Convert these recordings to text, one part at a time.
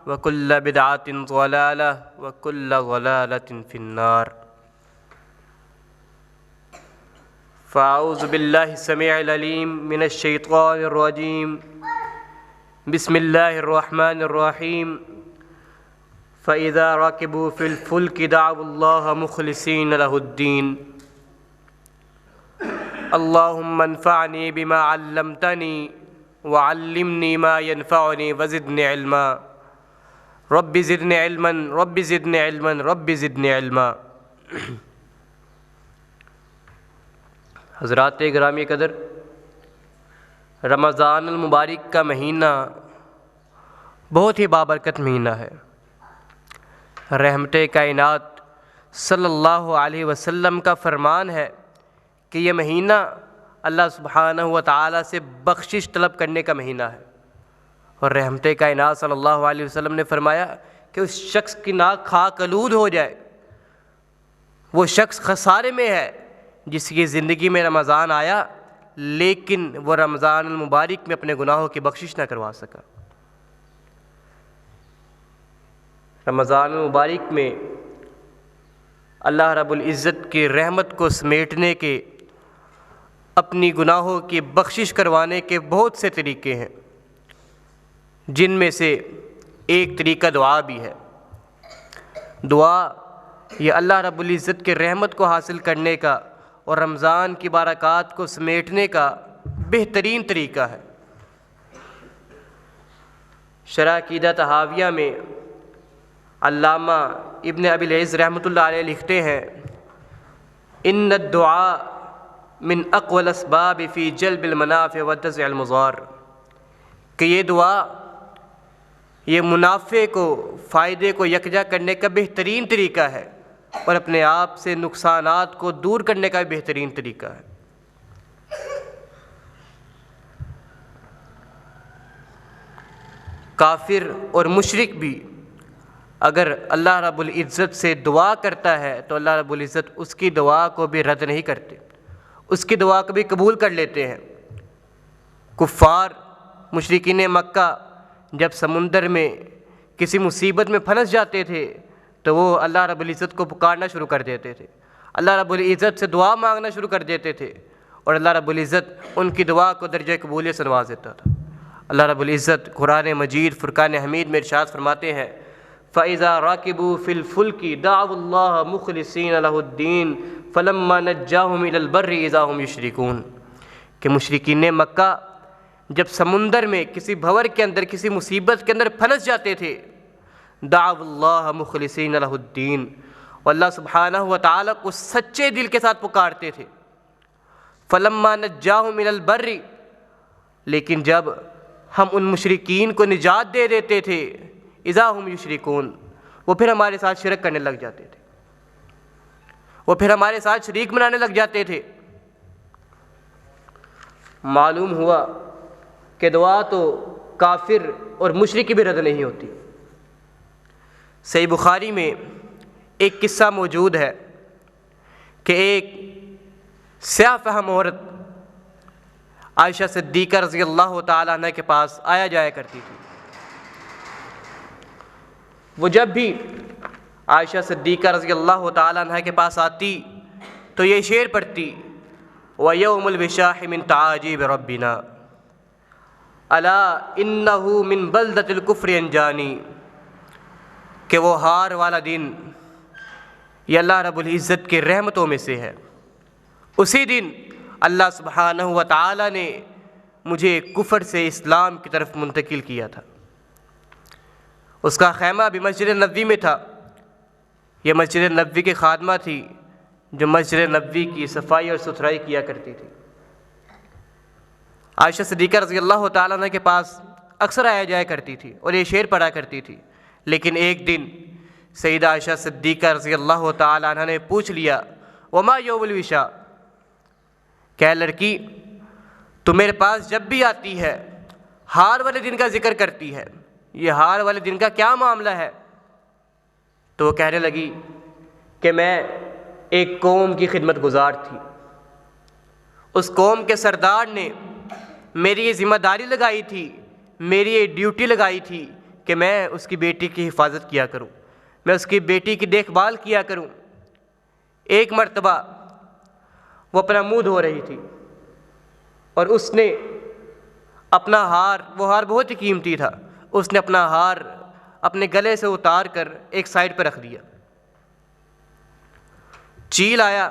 وكل بدعة ضلالة وكل ضلالة في النار. فأعوذ بالله السميع العليم من الشيطان الرجيم. بسم الله الرحمن الرحيم. فإذا ركبوا في الفلك دعوا الله مخلصين له الدين. اللهم انفعني بما علمتني وعلمني ما ينفعني وزدني علما. رب زدني علما رب زدني علما رب زدنی علما. حضرات گرامی قدر، رمضان المبارک کا مہینہ بہت ہی بابرکت مہینہ ہے. رحمت کائنات صلی اللہ علیہ وسلم کا فرمان ہے کہ یہ مہینہ اللہ سبحانہ و تعالیٰ سے بخشش طلب کرنے کا مہینہ ہے. اور رحمت کائنات صلی اللہ علیہ وسلم نے فرمایا کہ اس شخص کی ناک خاک آلود ہو جائے، وہ شخص خسارے میں ہے جس کی زندگی میں رمضان آیا لیکن وہ رمضان المبارک میں اپنے گناہوں کی بخشش نہ کروا سکا. رمضان المبارک میں اللہ رب العزت کی رحمت کو سمیٹنے کے، اپنی گناہوں کی بخشش کروانے کے بہت سے طریقے ہیں، جن میں سے ایک طریقہ دعا بھی ہے. دعا یہ اللہ رب العزت کے رحمت کو حاصل کرنے کا اور رمضان کی برکات کو سمیٹنے کا بہترین طریقہ ہے. شرح عقیدہ طحاویہ میں علامہ ابن ابی العز رحمۃ اللہ علیہ لکھتے ہیں: ان الدعاء من اقوى الاسباب فی جلب المنافع ودفع المضار. کہ یہ دعا یہ منافع کو، فائدے کو یکجا کرنے کا بہترین طریقہ ہے اور اپنے آپ سے نقصانات کو دور کرنے کا بھی بہترین طریقہ ہے. کافر اور مشرک بھی اگر اللہ رب العزت سے دعا کرتا ہے تو اللہ رب العزت اس کی دعا کو بھی رد نہیں کرتے، اس کی دعا کو بھی قبول کر لیتے ہیں. کفار مشرکین مکہ جب سمندر میں کسی مصیبت میں پھنس جاتے تھے تو وہ اللہ رب العزت کو پکارنا شروع کر دیتے تھے، اللہ رب العزت سے دعا مانگنا شروع کر دیتے تھے اور اللہ رب العزت ان کی دعا کو درجہ قبولیت سے نواز دیتا تھا. اللہ رب العزت قرآن مجید فرقان حمید میں ارشاد فرماتے ہیں: فَإِذَا رَاكِبُوا فِي الْفُلْكِ دَعَوُا اللَّهَ مُخْلِصِينَ لَهُ الدِّينَ فَلَمَّا نَجَّاهُمْ إِلَى الْبَرِّ إِذَا هُمْ يُشْرِكُونَ. کہ مشرکین مکہ جب سمندر میں کسی بھنور کے اندر، کسی مصیبت کے اندر پھنس جاتے تھے، دعوا اللہ مخلصین لہ الدین، اور اللہ سبحانہ و تعالیٰ کو سچے دل کے ساتھ پکارتے تھے. فلما نجاہم الی البر، لیکن جب ہم ان مشرکین کو نجات دے دیتے تھے، اذا ہم یشرکون، وہ پھر ہمارے ساتھ شرک کرنے لگ جاتے تھے، وہ پھر ہمارے ساتھ شریک بنانے لگ جاتے تھے. معلوم ہوا کہ دعا تو کافر اور مشرک کی بھی رد نہیں ہوتی. صحیح بخاری میں ایک قصہ موجود ہے کہ ایک سیاہ فہم عورت عائشہ صدیقہ رضی اللہ تعالیٰ عنہ کے پاس آیا جایا کرتی تھی. وہ جب بھی عائشہ صدیقہ رضی اللہ تعالیٰ عنہ کے پاس آتی تو یہ شعر پڑھتی: وَيَوْمُ الْوِشَاحِ مِنْ تَعَاجِيبِ رَبِّنَا أَلَا إِنَّهُ مِنْ بَلْدَةِ الْكُفْرِ أَنْجَانِي. کہ وہ ہار والا دن یہ اللہ رب العزت کے رحمتوں میں سے ہے. اسی دن اللہ سبحانہ و تعالیٰ نے مجھے کفر سے اسلام کی طرف منتقل کیا تھا. اس کا خیمہ بھی مسجد نبوی میں تھا. یہ مسجد نبوی کی خادمہ تھی جو مسجد نبوی کی صفائی اور ستھرائی کیا کرتی تھی. عائشہ صدیقہ رضی اللہ تعالیٰ عنہ کے پاس اکثر آیا جایا کرتی تھی اور یہ شعر پڑھا کرتی تھی. لیکن ایک دن سیدہ عائشہ صدیقہ رضی اللہ تعالیٰ عنہ نے پوچھ لیا: وما یوم الوشا، کہ لڑکی تو میرے پاس جب بھی آتی ہے ہار والے دن کا ذکر کرتی ہے، یہ ہار والے دن کا کیا معاملہ ہے؟ تو وہ کہنے لگی کہ میں ایک قوم کی خدمت گزار تھی، اس قوم کے سردار نے میری یہ ذمہ داری لگائی تھی، میری یہ ڈیوٹی لگائی تھی کہ میں اس کی بیٹی کی حفاظت کیا کروں، میں اس کی بیٹی کی دیکھ بھال کیا کروں۔ ایک مرتبہ وہ اپنا منہ دھو رہی تھی اور اس نے اپنا ہار، وہ ہار بہت ہی قیمتی تھا، اس نے اپنا ہار اپنے گلے سے اتار کر ایک سائڈ پہ رکھ دیا۔ چیل آیا،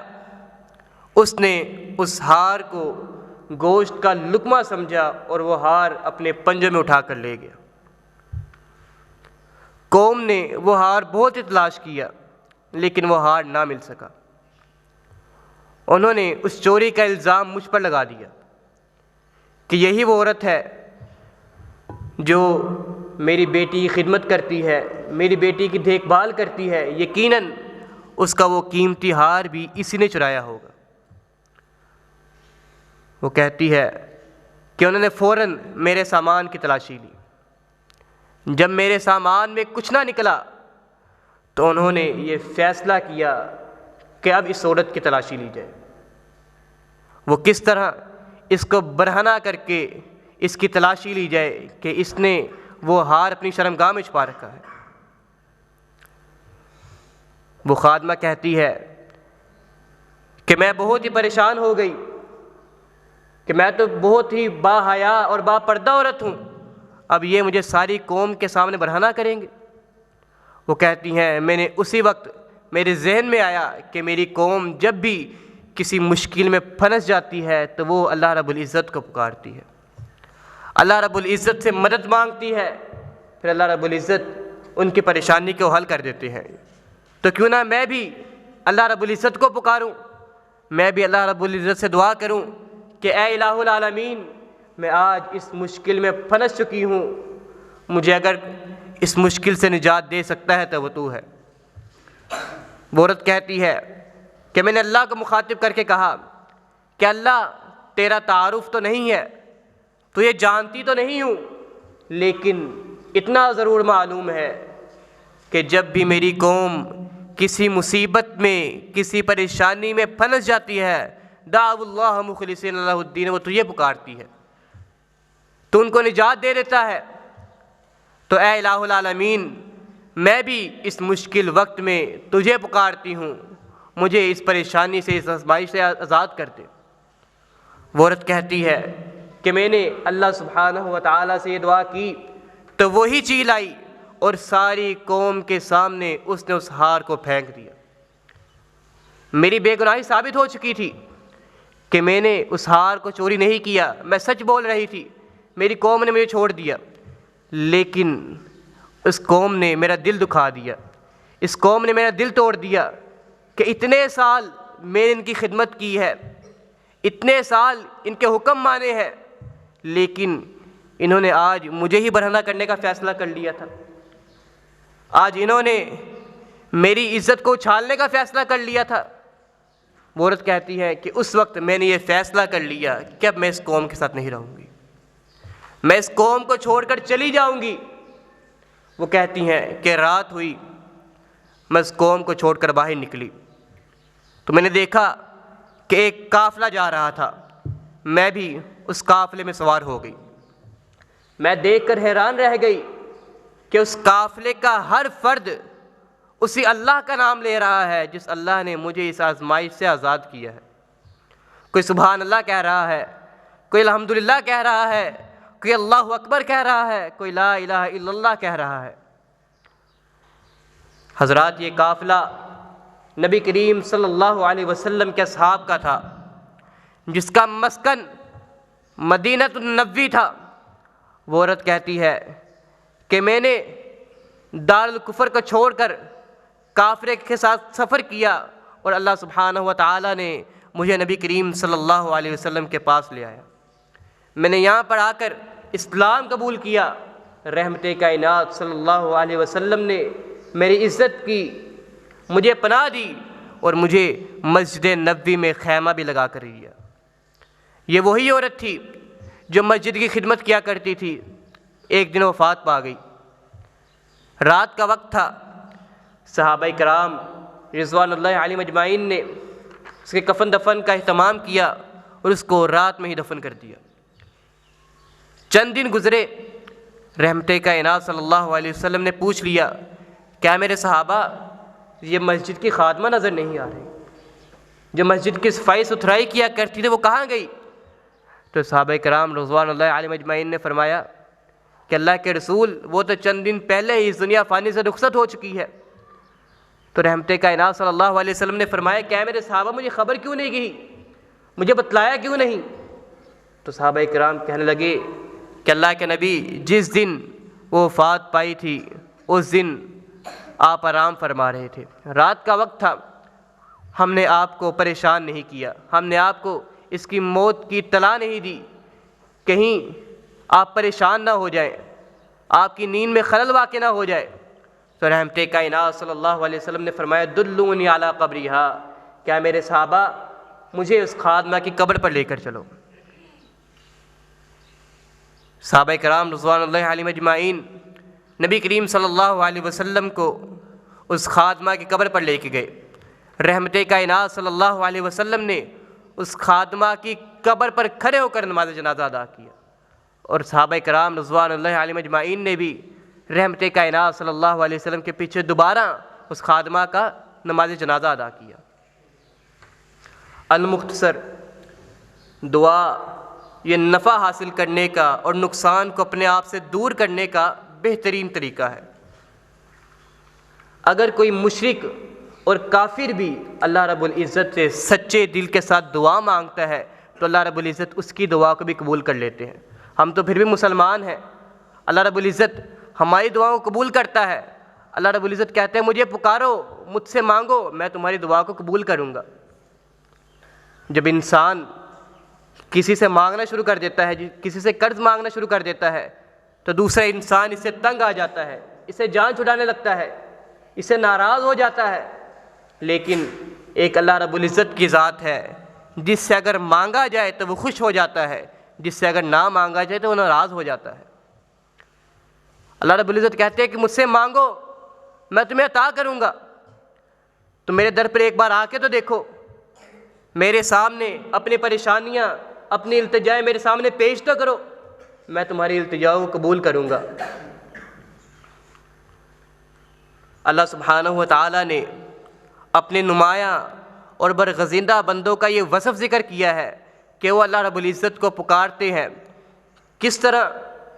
اس نے اس ہار کو گوشت کا لقمہ سمجھا اور وہ ہار اپنے پنجوں میں اٹھا کر لے گیا۔ قوم نے وہ ہار بہت ہی تلاش کیا لیکن وہ ہار نہ مل سکا۔ انہوں نے اس چوری کا الزام مجھ پر لگا دیا کہ یہی وہ عورت ہے جو میری بیٹی کی خدمت کرتی ہے، میری بیٹی کی دیکھ بھال کرتی ہے، یقیناً اس کا وہ قیمتی ہار بھی اسی نے چرایا ہوگا۔ وہ کہتی ہے کہ انہوں نے فوراً میرے سامان کی تلاشی لی۔ جب میرے سامان میں کچھ نہ نکلا تو انہوں نے یہ فیصلہ کیا کہ اب اس عورت کی تلاشی لی جائے۔ وہ کس طرح اس کو برہنہ کر کے اس کی تلاشی لی جائے کہ اس نے وہ ہار اپنی شرمگاہ میں چھپا رکھا ہے۔ وہ خادمہ کہتی ہے کہ میں بہت ہی پریشان ہو گئی کہ میں تو بہت ہی با حیا اور با پردہ عورت ہوں، اب یہ مجھے ساری قوم کے سامنے برہنہ کریں گے۔ وہ کہتی ہیں میں نے اسی وقت میرے ذہن میں آیا کہ میری قوم جب بھی کسی مشکل میں پھنس جاتی ہے تو وہ اللہ رب العزت کو پکارتی ہے، اللہ رب العزت سے مدد مانگتی ہے، پھر اللہ رب العزت ان کی پریشانی کو حل کر دیتے ہیں۔ تو کیوں نہ میں بھی اللہ رب العزت کو پکاروں، میں بھی اللہ رب العزت سے دعا کروں کہ اے الہ العالمین، میں آج اس مشکل میں پھنس چکی ہوں، مجھے اگر اس مشکل سے نجات دے سکتا ہے تو وہ تو ہے۔ وہ عورت کہتی ہے کہ میں نے اللہ کو مخاطب کر کے کہا کہ اللہ تیرا تعارف تو نہیں ہے، تو یہ جانتی تو نہیں ہوں، لیکن اتنا ضرور معلوم ہے کہ جب بھی میری قوم کسی مصیبت میں، کسی پریشانی میں پھنس جاتی ہے، دعوا اللہ مخلصین لہ الدین، وہ تجھے پکارتی ہے، تو ان کو نجات دے دیتا ہے۔ تو اے الہ العالمین، میں بھی اس مشکل وقت میں تجھے پکارتی ہوں، مجھے اس پریشانی سے، اس آزمائش سے آزاد کر دے۔ وہ عورت کہتی ہے کہ میں نے اللہ سبحانہ و تعالیٰ سے یہ دعا کی تو وہی چیل آئی اور ساری قوم کے سامنے اس نے اس ہار کو پھینک دیا۔ میری بے گناہی ثابت ہو چکی تھی کہ میں نے اس ہار کو چوری نہیں کیا، میں سچ بول رہی تھی، میری قوم نے مجھے چھوڑ دیا، لیکن اس قوم نے میرا دل دکھا دیا، اس قوم نے میرا دل توڑ دیا کہ اتنے سال میں نے ان کی خدمت کی ہے، اتنے سال ان کے حکم مانے ہیں، لیکن انہوں نے آج مجھے ہی برہنہ کرنے کا فیصلہ کر لیا تھا، آج انہوں نے میری عزت کو اچھالنے کا فیصلہ کر لیا تھا۔ وہ عورت کہتی ہے کہ اس وقت میں نے یہ فیصلہ کر لیا کہ اب میں اس قوم کے ساتھ نہیں رہوں گی، میں اس قوم کو چھوڑ کر چلی جاؤں گی۔ وہ کہتی ہیں کہ رات ہوئی، میں اس قوم کو چھوڑ کر باہر نکلی تو میں نے دیکھا کہ ایک قافلہ جا رہا تھا، میں بھی اس قافلے میں سوار ہو گئی۔ میں دیکھ کر حیران رہ گئی کہ اس قافلے کا ہر فرد اسی اللہ کا نام لے رہا ہے جس اللہ نے مجھے اس آزمائش سے آزاد کیا ہے۔ کوئی سبحان اللہ کہہ رہا ہے، کوئی الحمدللہ کہہ رہا ہے، کوئی اللہ اکبر کہہ رہا ہے، کوئی لا الہ الا اللہ کہہ رہا ہے۔ حضرات، یہ قافلہ نبی کریم صلی اللہ علیہ وسلم کے اصحاب کا تھا، جس کا مسکن مدینۃ النبوی تھا۔ وہ عورت کہتی ہے کہ میں نے دار الکفر کو چھوڑ کر کافرے کے ساتھ سفر کیا اور اللہ سبحانہ و تعالیٰ نے مجھے نبی کریم صلی اللہ علیہ وسلم کے پاس لے آیا، میں نے یہاں پر آ کر اسلام قبول کیا، رحمت کائنات صلی اللہ علیہ وسلم نے میری عزت کی، مجھے پناہ دی اور مجھے مسجد نبوی میں خیمہ بھی لگا کر دیا۔ یہ وہی عورت تھی جو مسجد کی خدمت کیا کرتی تھی۔ ایک دن وفات پا گئی، رات کا وقت تھا، صحابہ کرام رضوان اللہ علیہم اجمعین نے اس کے کفن دفن کا اہتمام کیا اور اس کو رات میں ہی دفن کر دیا۔ چند دن گزرے، رحمت کائنات صلی اللہ علیہ وسلم نے پوچھ لیا، کیا میرے صحابہ یہ مسجد کی خادمہ نظر نہیں آ رہی؟ جو مسجد کی صفائی ستھرائی کیا کرتی تھی وہ کہاں گئی؟ تو صحابہ کرام رضوان اللہ علیہم اجمعین نے فرمایا کہ اللہ کے رسول وہ تو چند دن پہلے ہی اس دنیا فانی سے رخصت ہو چکی ہے۔ تو رحمت کائنات صلی اللہ علیہ وسلم نے فرمایا، کیا میرے صحابہ مجھے خبر کیوں نہیں گئی، مجھے بتلایا کیوں نہیں؟ تو صحابہ کرام کہنے لگے کہ اللہ کے نبی جس دن وہ وفات پائی تھی اس دن آپ آرام فرما رہے تھے، رات کا وقت تھا، ہم نے آپ کو پریشان نہیں کیا، ہم نے آپ کو اس کی موت کی اطلاع نہیں دی، کہیں آپ پریشان نہ ہو جائیں، آپ کی نیند میں خلل واقع نہ ہو جائے۔ تو رحمت کائنات صلی اللہ علیہ وسلم نے فرمایا، دلونی علی قبرہا، کیا میرے صحابہ مجھے اس خادمہ کی قبر پر لے کر چلو۔ صحابہ کرام رضوان اللہ علیہم اجمعین نبی کریم صلی اللہ علیہ وسلم کو اس خادمہ کی قبر پر لے کے گئے۔ رحمت کائنات صلی اللہ علیہ وسلم نے اس خادمہ کی قبر پر کھڑے ہو کر نماز جنازہ ادا کیا، اور صحابہ کرام رضوان اللہ علیہم اجمعین نے بھی رحمت کائنات صلی اللہ علیہ وسلم کے پیچھے دوبارہ اس خادمہ کا نماز جنازہ ادا کیا۔ المختصر، دعا یہ نفع حاصل کرنے کا اور نقصان کو اپنے آپ سے دور کرنے کا بہترین طریقہ ہے۔ اگر کوئی مشرک اور کافر بھی اللہ رب العزت سے سچے دل کے ساتھ دعا مانگتا ہے تو اللہ رب العزت اس کی دعا کو بھی قبول کر لیتے ہیں۔ ہم تو پھر بھی مسلمان ہیں، اللہ رب العزت ہماری دعاؤں کو قبول کرتا ہے۔ اللہ رب العزت کہتے ہیں، مجھے پکارو، مجھ سے مانگو، میں تمہاری دعا کو قبول کروں گا۔ جب انسان کسی سے مانگنا شروع کر دیتا ہے، کسی سے قرض مانگنا شروع کر دیتا ہے، تو دوسرا انسان اس سے تنگ آ جاتا ہے، اسے جان چھڑانے لگتا ہے، اس سے ناراض ہو جاتا ہے۔ لیکن ایک اللہ رب العزت کی ذات ہے جس سے اگر مانگا جائے تو وہ خوش ہو جاتا ہے، جس سے اگر نہ مانگا جائے تو وہ ناراض ہو جاتا ہے۔ اللہ رب العزت کہتے ہیں کہ مجھ سے مانگو، میں تمہیں عطا کروں گا۔ تو میرے در پر ایک بار آ کے تو دیکھو، میرے سامنے اپنی پریشانیاں، اپنی التجائیں میرے سامنے پیش تو کرو، میں تمہاری التجاؤں کو قبول کروں گا۔ اللہ سبحانہ و تعالیٰ نے اپنے نمایاں اور برگزیدہ بندوں کا یہ وصف ذکر کیا ہے کہ وہ اللہ رب العزت کو پکارتے ہیں کس طرح،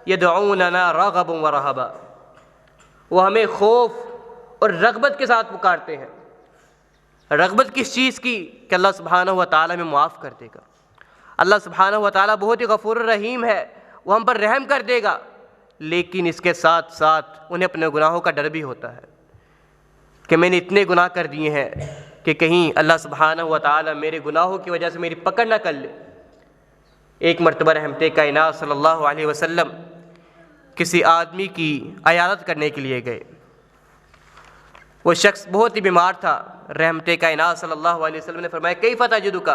یدعوننا رغبا ورہبا، وہ ہمیں خوف اور رغبت کے ساتھ پکارتے ہیں۔ رغبت کس چیز کی؟ کہ اللہ سبحانہ و تعالیٰ میں معاف کر دے گا۔ اللہ سبحانہ و تعالیٰ بہت ہی غفور الرحیم ہے، وہ ہم پر رحم کر دے گا، لیکن اس کے ساتھ ساتھ انہیں اپنے گناہوں کا ڈر بھی ہوتا ہے کہ میں نے اتنے گناہ کر دیے ہیں کہ کہیں اللہ سبحانہ و تعالیٰ میرے گناہوں کی وجہ سے میری پکڑ نہ کر لے۔ ایک مرتبہ رحمت کائنات صلی اللہ علیہ وسلم کسی آدمی کی عیادت کرنے کے لیے گئے۔ وہ شخص بہت ہی بیمار تھا۔ رحمت کائنات صلی اللہ علیہ وسلم نے فرمایا، کیف تجدک،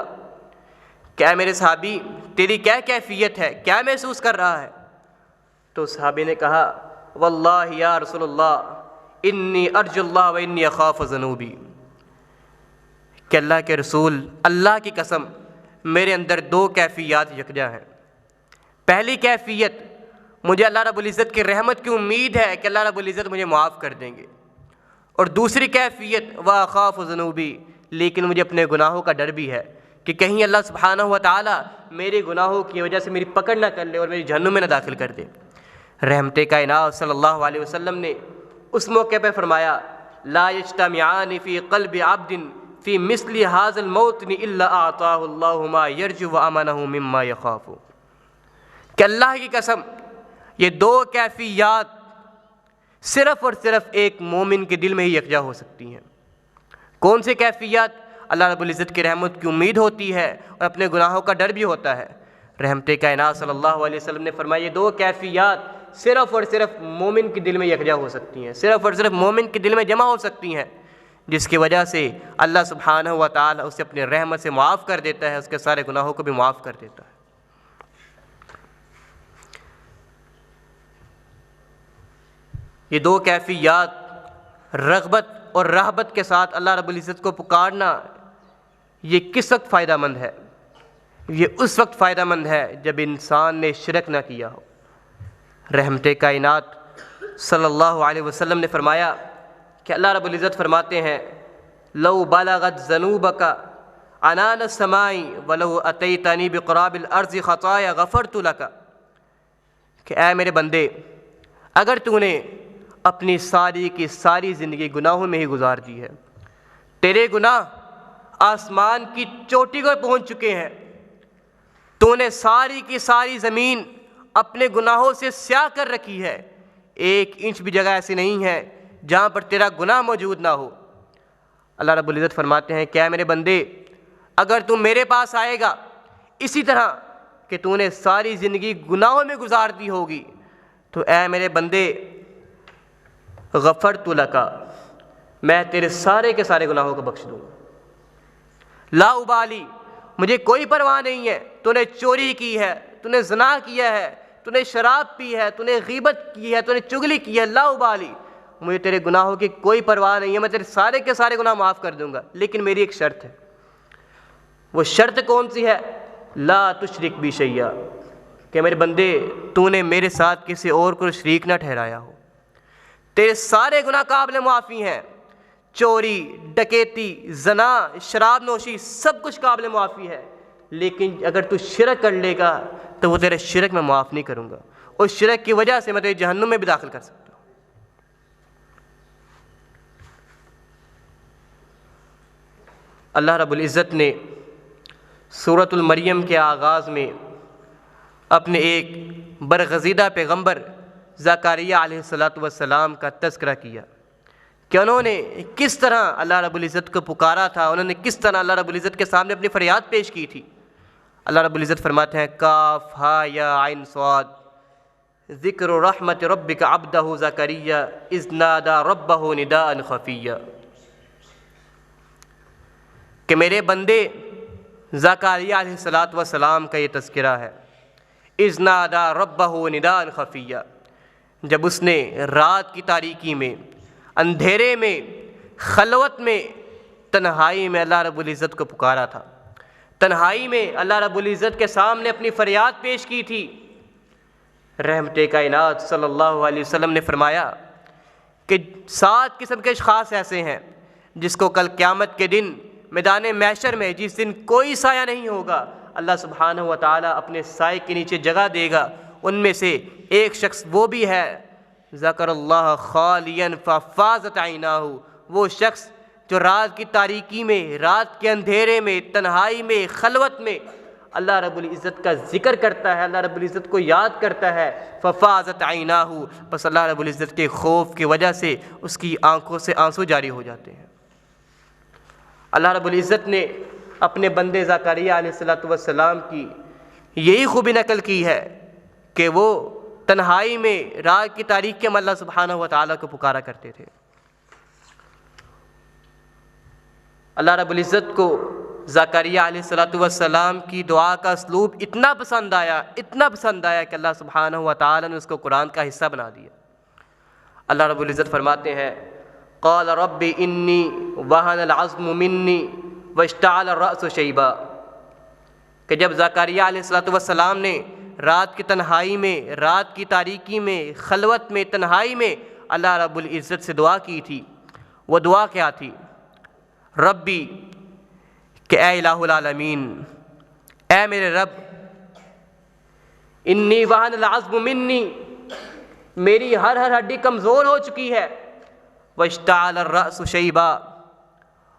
کیا میرے صحابی تیری کیا کیفیت ہے، کیا محسوس کر رہا ہے؟ تو صحابی نے کہا، واللہ یا رسول اللہ انی ارجو اللہ و انی اخاف ذنوبی، کہ اللہ کے رسول، اللہ کی قسم میرے اندر دو کیفیات یکجا ہیں۔ پہلی کیفیت، مجھے اللہ رب العزت کی رحمت کی امید ہے کہ اللہ رب العزت مجھے معاف کر دیں گے، اور دوسری کیفیت وَأَخَافُ ذُنُوبِي، لیکن مجھے اپنے گناہوں کا ڈر بھی ہے کہ کہیں اللہ سبحانہ و تعالیٰ میرے گناہوں کی وجہ سے میری پکڑ نہ کر لے اور میری جہنم میں نہ داخل کر دے۔ رحمت کائنات صلی اللہ علیہ وسلم نے اس موقع پہ فرمایا، لا یجتمعان فی قلب عبد فی مثل ھذا الموطن الا اعطاہ اللہ ما یرجو وامنہ مما یخاف، کہ اللہ کی قسم یہ دو کیفیات صرف اور صرف ایک مومن کے دل میں ہی یکجا ہو سکتی ہیں۔ کون سی کیفیت؟ اللہ رب العزت کی رحمت کی امید ہوتی ہے اور اپنے گناہوں کا ڈر بھی ہوتا ہے۔ رحمت کائنات صلی اللہ علیہ وسلم نے فرمایا، یہ دو کیفیات صرف اور صرف مومن کے دل میں یکجا ہو سکتی ہیں، صرف اور صرف مومن کے دل میں جمع ہو سکتی ہیں، جس کی وجہ سے اللہ سبحانہ و تعالیٰ اسے اپنی رحمت سے معاف کر دیتا ہے، اس کے سارے گناہوں کو بھی معاف کر دیتا ہے۔ یہ دو کیفیات، رغبت اور رہبت کے ساتھ اللہ رب العزت کو پکارنا، یہ کس وقت فائدہ مند ہے؟ یہ اس وقت فائدہ مند ہے جب انسان نے شرک نہ کیا ہو۔ رحمت کائنات صلی اللہ علیہ وسلم نے فرمایا کہ اللہ رب العزت فرماتے ہیں لو بلغت ذنوبک عنان السماء ولو اتیتنی بقراب الارض خطایا غفرت لک، کہ اے میرے بندے، اگر تو نے اپنی ساری کی ساری زندگی گناہوں میں ہی گزار دی ہے، تیرے گناہ آسمان کی چوٹی کو پہنچ چکے ہیں، تو نے ساری کی ساری زمین اپنے گناہوں سے سیاہ کر رکھی ہے، ایک انچ بھی جگہ ایسی نہیں ہے جہاں پر تیرا گناہ موجود نہ ہو۔ اللہ رب العزت فرماتے ہیں کہ اے میرے بندے، اگر تم میرے پاس آئے گا اسی طرح کہ تو نے ساری زندگی گناہوں میں گزار دی ہوگی، تو اے میرے بندے غفرت لک، میں تیرے سارے کے سارے گناہوں کو بخش دوں گا۔ لا ابالی، مجھے کوئی پرواہ نہیں ہے، تو نے چوری کی ہے، تو نے زنا کیا ہے، تو نے شراب پی ہے، تو نے غیبت کی ہے، تو نے چغلی کی ہے، لا ابالی، مجھے تیرے گناہوں کی کوئی پرواہ نہیں ہے، میں تیرے سارے کے سارے گناہ معاف کر دوں گا، لیکن میری ایک شرط ہے۔ وہ شرط کون سی ہے؟ لا تشرک بی شیئا، کہ میرے بندے تو نے میرے ساتھ کسی اور کو شریک نہ ٹھہرایا ہو۔ تیرے سارے گناہ قابل معافی ہیں، چوری، ڈکیتی، زنا، شراب نوشی، سب کچھ قابل معافی ہے، لیکن اگر تو شرک کر لے گا تو وہ تیرے شرک میں معاف نہیں کروں گا، اس شرک کی وجہ سے میں تیرے جہنم میں بھی داخل کر سکتا ہوں۔ اللہ رب العزت نے سورۃ المریم کے آغاز میں اپنے ایک برگزیدہ پیغمبر زکریا علیہ السلام کا تذکرہ کیا کہ انہوں نے کس طرح اللہ رب العزت کو پکارا تھا، انہوں نے کس طرح اللہ رب العزت کے سامنے اپنی فریاد پیش کی تھی۔ اللہ رب العزت فرماتے ہیں کاف ہا یا عین صاد ذکر رحمت ربک عبدہ زکریا اذ نادى ربہ نداء خفیا، کہ میرے بندے زکریا علیہ السلام کا یہ تذکرہ ہے، اذ نادى ربہ نداء خفیا، جب اس نے رات کی تاریکی میں، اندھیرے میں، خلوت میں، تنہائی میں اللہ رب العزت کو پکارا تھا، تنہائی میں اللہ رب العزت کے سامنے اپنی فریاد پیش کی تھی۔ رحمت کائنات صلی اللہ علیہ وسلم نے فرمایا کہ 7 قسم کے اشخاص ایسے ہیں جس کو کل قیامت کے دن میدان محشر میں، جس دن کوئی سایہ نہیں ہوگا، اللہ سبحانہ و تعالیٰ اپنے سائے کے نیچے جگہ دے گا۔ ان میں سے ایک شخص وہ بھی ہے ذکر اللہ خالیا ففاضت عیناہ، وہ شخص جو رات کی تاریکی میں، رات کے اندھیرے میں، تنہائی میں، خلوت میں اللہ رب العزت کا ذکر کرتا ہے، اللہ رب العزت کو یاد کرتا ہے، ففاضت عیناہ، بس اللہ رب العزت کے خوف کی وجہ سے اس کی آنکھوں سے آنسو جاری ہو جاتے ہیں۔ اللہ رب العزت نے اپنے بندے زکریا علیہ السلام کی یہی خوبی نقل کی ہے کہ وہ تنہائی میں، رات کی تاریکی میں اللہ سبحانہ و تعالیٰ کو پکارا کرتے تھے۔ اللہ رب العزت کو زکریا علیہ السلام کی دعا کا اسلوب اتنا پسند آیا کہ اللہ سبحانہ و تعالیٰ نے اس کو قرآن کا حصہ بنا دیا۔ اللہ رب العزت فرماتے ہیں قال رب انی وہن العظم منی واشتعل الرأس شیبا، کہ جب زکریا علیہ السلام نے رات کی تنہائی میں، رات کی تاریکی میں، خلوت میں، تنہائی میں اللہ رب العزت سے دعا کی تھی، وہ دعا کیا تھی؟ ربی، کہ اے الہ العالمین، اے میرے رب، انی وہن العظم منی، میری ہر ہڈی کمزور ہو چکی ہے، واشتعل الرأس شیبا،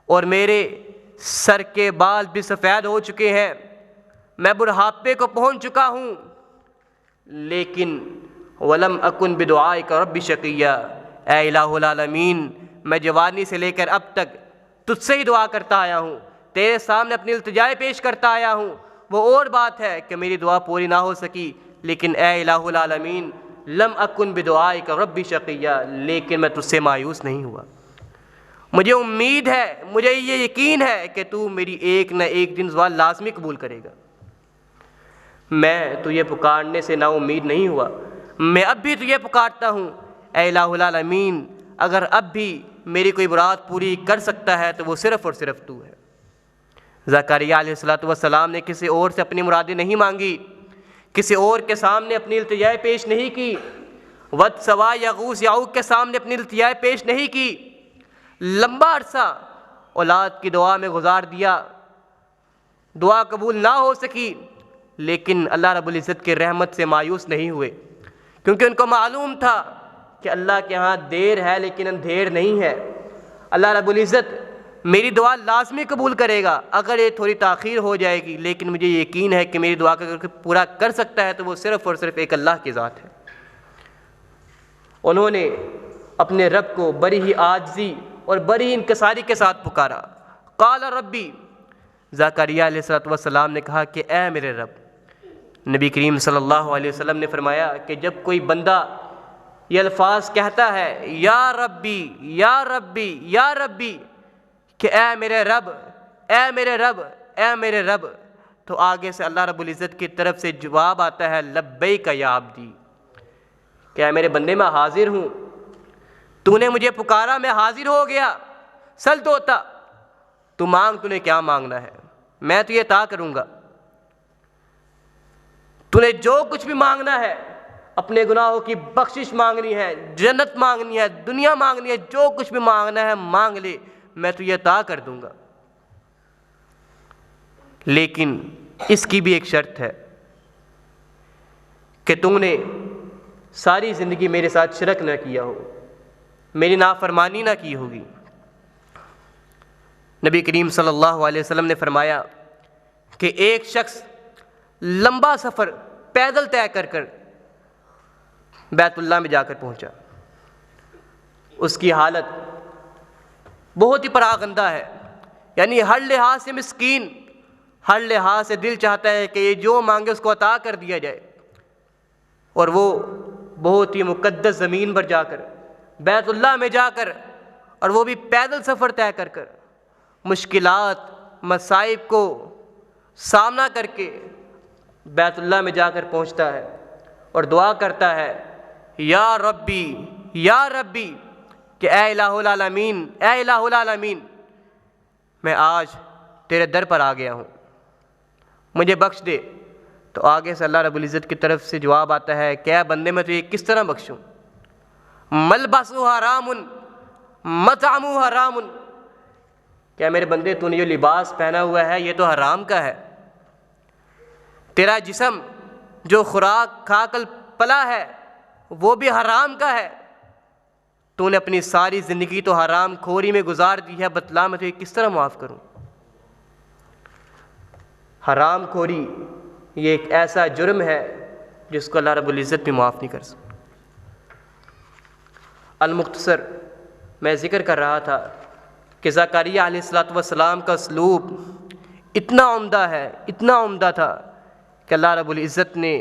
اور میرے سر کے بال بھی سفید ہو چکے ہیں، میں بڑھاپے کو پہنچ چکا ہوں، لیکن ولم اکن بدعائک رب شقیا، اے الہ العالمین، میں جوانی سے لے کر اب تک تجھ سے ہی دعا کرتا آیا ہوں، تیرے سامنے اپنی التجائے پیش کرتا آیا ہوں۔ وہ اور بات ہے کہ میری دعا پوری نہ ہو سکی، لیکن اے الہ العالمین لم اکن بدعائک رب شقیا، لیکن میں تجھ سے مایوس نہیں ہوا، مجھے امید ہے، مجھے یہ یقین ہے کہ تو میری ایک نہ ایک دن دعا لازمی قبول کرے گا۔ میں تجھے پکارنے سے نا امید نہیں ہوا، میں اب بھی تجھے پکارتا ہوں، اے الہ العالمین، اگر اب بھی میری کوئی مراد پوری کر سکتا ہے تو وہ صرف اور صرف تو ہے۔ زکریا علیہ السلام نے کسی اور سے اپنی مرادیں نہیں مانگی، کسی اور کے سامنے اپنی التجائے پیش نہیں کی، ود، سوا، یغوث، یعوق کے سامنے اپنی التجائے پیش نہیں کی، لمبا عرصہ اولاد کی دعا میں گزار دیا، دعا قبول نہ ہو سکی، لیکن اللہ رب العزت کی رحمت سے مایوس نہیں ہوئے، کیونکہ ان کو معلوم تھا کہ اللہ کے ہاں دیر ہے لیکن اندھیر نہیں ہے۔ اللہ رب العزت میری دعا لازمی قبول کرے گا، اگر یہ تھوڑی تاخیر ہو جائے گی، لیکن مجھے یقین ہے کہ میری دعا کو پورا کر سکتا ہے تو وہ صرف اور صرف ایک اللہ کی ذات ہے۔ انہوں نے اپنے رب کو بڑی ہی عاجزی اور بڑی ہی انکساری کے ساتھ پکارا۔ قال ربی، زکریہ علیہ السلام نے کہا کہ اے میرے رب۔ نبی کریم صلی اللہ علیہ وسلم نے فرمایا کہ جب کوئی بندہ یہ الفاظ کہتا ہے یا ربی یا ربی یا ربی، کہ اے میرے رب، اے میرے رب، اے میرے رب، تو آگے سے اللہ رب العزت کی طرف سے جواب آتا ہے لبیک یا عبدی، کہ اے میرے بندے میں حاضر ہوں، تو نے مجھے پکارا، میں حاضر ہو گیا، سل دوتا، تو مانگ، تو نے کیا مانگنا ہے، میں تو یہ عطا کروں گا، تو نے جو کچھ بھی مانگنا ہے، اپنے گناہوں کی بخشش مانگنی ہے، جنت مانگنی ہے، دنیا مانگنی ہے، جو کچھ بھی مانگنا ہے مانگ لے، میں تو یہ عطا کر دوں گا، لیکن اس کی بھی ایک شرط ہے کہ تم نے ساری زندگی میرے ساتھ شرک نہ کیا ہو، میری نافرمانی نہ کی ہوگی۔ نبی کریم صلی اللہ علیہ وسلم نے فرمایا کہ ایک شخص لمبا سفر پیدل طے کر کر بیت اللہ میں جا کر پہنچا، اس کی حالت بہت ہی پراگندہ ہے، یعنی ہر لحاظ سے مسکین، ہر لحاظ سے دل چاہتا ہے کہ یہ جو مانگے اس کو عطا کر دیا جائے، اور وہ بہت ہی مقدس زمین پر جا کر، بیت اللہ میں جا کر، اور وہ بھی پیدل سفر طے کر کر، مشکلات مصائب کو سامنا کر کے بیت اللہ میں جا کر پہنچتا ہے اور دعا کرتا ہے یا ربی یا ربی، کہ اے الہ العالمین، اے الہ العالمین، میں آج تیرے در پر آ گیا ہوں، مجھے بخش دے۔ تو آگے سے اللہ رب العزت کی طرف سے جواب آتا ہے کہ اے بندے میں تجھے کس طرح بخشوں، ملبسہ حرام مطعمہ حرام، کیا میرے بندے تو نے جو لباس پہنا ہوا ہے یہ تو حرام کا ہے، تیرا جسم جو خوراک کھا کر پلا ہے وہ بھی حرام کا ہے، تو نے اپنی ساری زندگی تو حرام خوری میں گزار دی ہے، بتلا میں تجھے کس طرح معاف کروں۔ حرام خوری یہ ایک ایسا جرم ہے جس کو اللہ رب العزت بھی معاف نہیں کر سکتا۔ المختصر میں ذکر کر رہا تھا کہ زکریہ علیہ السلام کا اسلوب اتنا عمدہ ہے، اتنا عمدہ تھا کہ اللہ رب العزت نے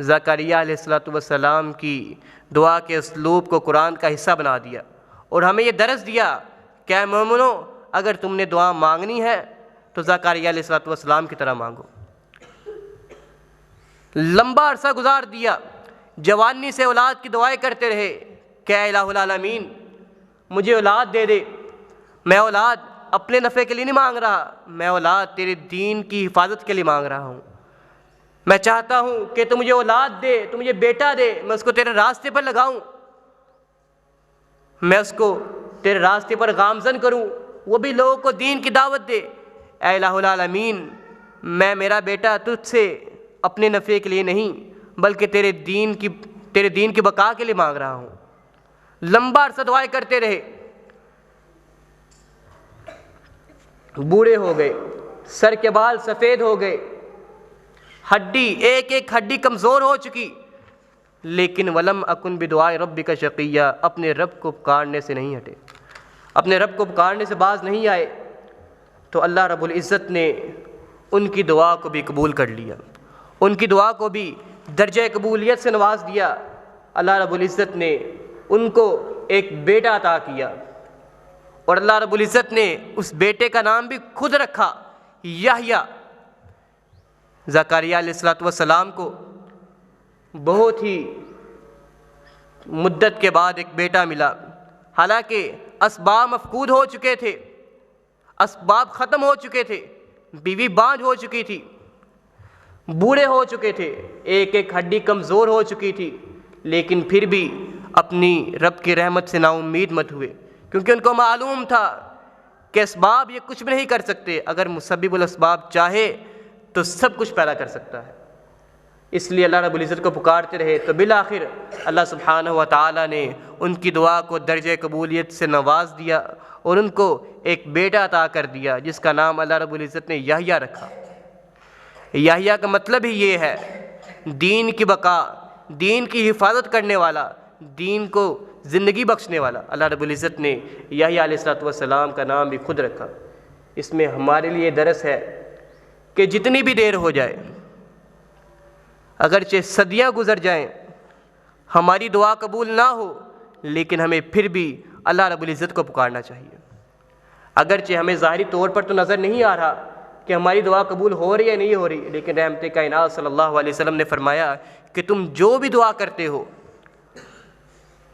زکریہ علیہ السلام کی دعا کے اسلوب کو قرآن کا حصہ بنا دیا، اور ہمیں یہ درس دیا کہ اے مومنو، اگر تم نے دعا مانگنی ہے تو زکریہ علیہ السلام کی طرح مانگو۔ لمبا عرصہ گزار دیا، جوانی سے اولاد کی دعائیں کرتے رہے کہ اے الہ العالمین مجھے اولاد دے دے، میں اولاد اپنے نفع کے لیے نہیں مانگ رہا، میں اولاد تیرے دین کی حفاظت کے لیے مانگ رہا ہوں، میں چاہتا ہوں کہ تو مجھے اولاد دے، تو مجھے بیٹا دے، میں اس کو تیرے راستے پر لگاؤں، میں اس کو تیرے راستے پر گامزن کروں، وہ بھی لوگوں کو دین کی دعوت دے۔ اے الہ العالمین، میں میرا بیٹا تجھ سے اپنے نفع کے لیے نہیں بلکہ تیرے دین کی بقا کے لیے مانگ رہا ہوں۔ لمبا عرصہ دعائیں کرتے رہے، بوڑھے ہو گئے، سر کے بال سفید ہو گئے، ہڈی ایک ایک ہڈی کمزور ہو چکی، لیکن ولم اکن بدعاء ربک شقیہ، اپنے رب کو پکارنے سے نہیں ہٹے، اپنے رب کو پکارنے سے باز نہیں آئے، تو اللہ رب العزت نے ان کی دعا کو بھی قبول کر لیا، ان کی دعا کو بھی درجہ قبولیت سے نواز دیا۔ اللہ رب العزت نے ان کو ایک بیٹا عطا کیا، اور اللہ رب العزت نے اس بیٹے کا نام بھی خود رکھا یحییٰ۔ زکریہ علیہ السلام کو بہت ہی مدت کے بعد ایک بیٹا ملا، حالانکہ اسباب مفقود ہو چکے تھے، اسباب ختم ہو چکے تھے، بیوی بانجھ ہو چکی تھی، بوڑھے ہو چکے تھے، ایک ایک ہڈی کمزور ہو چکی تھی، لیکن پھر بھی اپنی رب کی رحمت سے نا امید مت ہوئے، کیونکہ ان کو معلوم تھا کہ اسباب یہ کچھ بھی نہیں کر سکتے، اگر مسبب الاسباب چاہے تو سب کچھ پیدا کر سکتا ہے۔ اس لیے اللہ رب العزت کو پکارتے رہے، تو بالآخر اللہ سبحانہ و تعالیٰ نے ان کی دعا کو درجہ قبولیت سے نواز دیا اور ان کو ایک بیٹا عطا کر دیا جس کا نام اللہ رب العزت نے یحییٰ رکھا۔ یحییٰ کا مطلب ہی یہ ہے دین کی بقا، دین کی حفاظت کرنے والا، دین کو زندگی بخشنے والا۔ اللہ رب العزت نے یحییٰ علیہ السلام کا نام بھی خود رکھا۔ اس میں ہمارے لیے درس ہے کہ جتنی بھی دیر ہو جائے، اگرچہ صدیاں گزر جائیں، ہماری دعا قبول نہ ہو، لیکن ہمیں پھر بھی اللہ رب العزت کو پکارنا چاہیے۔ اگرچہ ہمیں ظاہری طور پر تو نظر نہیں آ رہا کہ ہماری دعا قبول ہو رہی ہے نہیں ہو رہی، لیکن رحمت کائنات صلی اللہ علیہ وسلم نے فرمایا کہ تم جو بھی دعا کرتے ہو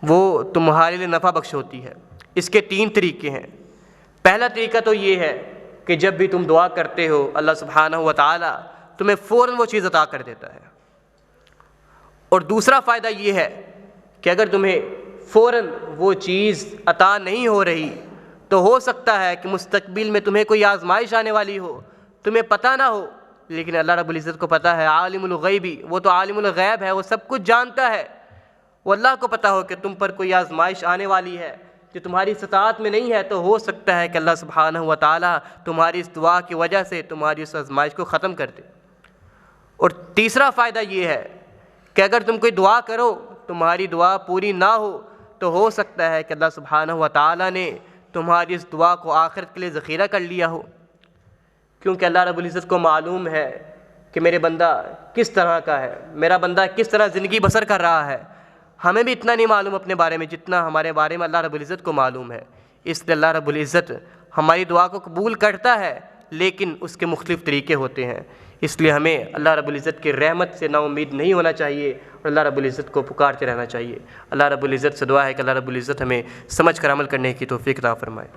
وہ تمہارے لیے نفع بخش ہوتی ہے۔ اس کے 3 طریقے ہیں۔ پہلا طریقہ تو یہ ہے کہ جب بھی تم دعا کرتے ہو اللہ سبحانہ و تعالیٰ تمہیں فوراً وہ چیز عطا کر دیتا ہے۔ اور دوسرا فائدہ یہ ہے کہ اگر تمہیں فوراً وہ چیز عطا نہیں ہو رہی تو ہو سکتا ہے کہ مستقبل میں تمہیں کوئی آزمائش آنے والی ہو، تمہیں پتہ نہ ہو، لیکن اللہ رب العزت کو پتہ ہے، عالم الغیبی، وہ تو عالم الغیب ہے، وہ سب کچھ جانتا ہے۔ وہ اللہ کو پتہ ہو کہ تم پر کوئی آزمائش آنے والی ہے جو تمہاری استطاعت میں نہیں ہے، تو ہو سکتا ہے کہ اللہ سبحانہ و تعالیٰ تمہاری اس دعا کی وجہ سے تمہاری اس آزمائش کو ختم کر دے۔ اور تیسرا فائدہ یہ ہے کہ اگر تم کوئی دعا کرو تمہاری دعا پوری نہ ہو تو ہو سکتا ہے کہ اللہ سبحانہ و تعالیٰ نے تمہاری اس دعا کو آخرت کے لیے ذخیرہ کر لیا ہو، کیونکہ اللہ رب العزت کو معلوم ہے کہ میرے بندہ کس طرح کا ہے، میرا بندہ کس طرح زندگی بسر کر رہا ہے۔ ہمیں بھی اتنا نہیں معلوم اپنے بارے میں جتنا ہمارے بارے میں اللہ رب العزت کو معلوم ہے۔ اس لیے اللہ رب العزت ہماری دعا کو قبول کرتا ہے، لیکن اس کے مختلف طریقے ہوتے ہیں۔ اس لیے ہمیں اللہ رب العزت کی رحمت سے نا امید نہیں ہونا چاہیے اور اللہ رب العزت کو پکارتے رہنا چاہیے۔ اللہ رب العزت سے دعا ہے کہ اللہ رب العزت ہمیں سمجھ کر عمل کرنے کی توفیق عطا فرمائے۔